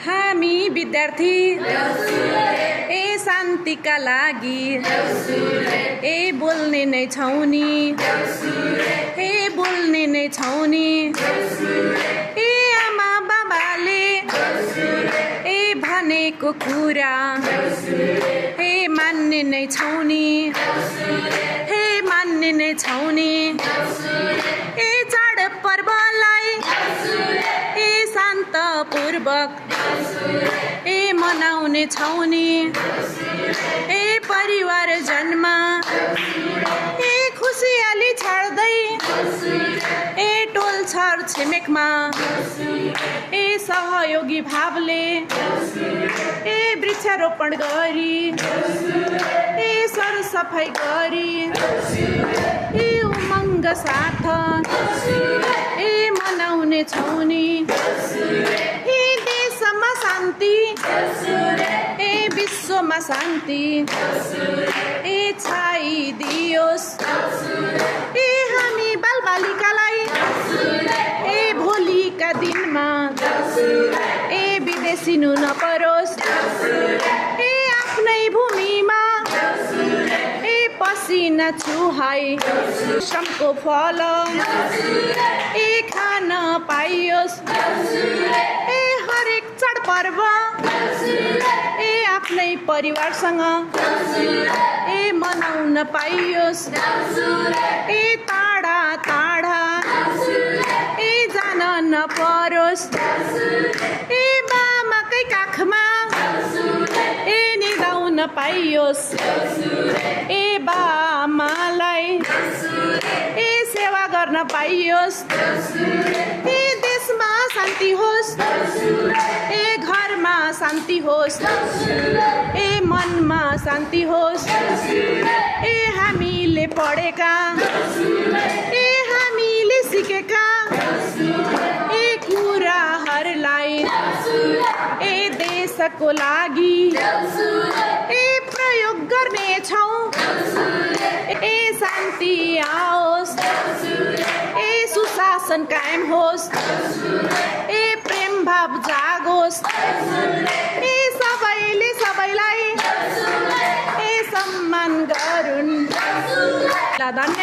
हामी विद्यार्थी ए शान्तिका लागि ए बोल्ने नै छौं नि ए बोल्ने नै छौं नि ए आमा बाबाले ए भनेको कुरा ए मान्ने नै छौं नि ए मान्ने नै छौं नि ए चाड पर्वलाई ए शान्तपूर्वक ए मनाउने छौं नि ए परिवार जन्म ए खुसियाली छाड्दै ए टोल छर छिमेकमा ए सहयोगी भावले ए वृक्षारोपण गरी ए सरसफाई गरी ए उमङ्ग साथ ए मनाउने छौं नि ए देशमा शान्ति ए विश्वमा शान्ति ए छाइदियोस् ए हामी बालबालिकालाई ए भोलिका दिनमा ए विदेशिनु नपरोस् ए आफ्नै भूमिमा ए पसिना चुहाई श्रमको फल ए खान पाइयोस् ए हरेक चाडपर्व ए आफ्नै परिवारसँग ए मनाउन पाइयोस् ए टाढा टाढा ए जान नपरोस् ए बामाकै काखमा ए निदाउन पाइयोस् ए बामालाई ए सेवा गर्न पाइयोस् ए देशमा शान्ति होस् ए घरमा शान्ति होस् ए मनमा शान्ति होस् ए हामीले पढेका ए हामीले सिकेका ए कुराहरूलाई ए देशको लागि ए प्रयोग गर्नेछौं ए शान्ति आओस् ए सुशासन कायम होस् ए प्रेम भाव जागोस् ए सबैले सबैलाई ए सम्मान गरून्। धन्यवाद।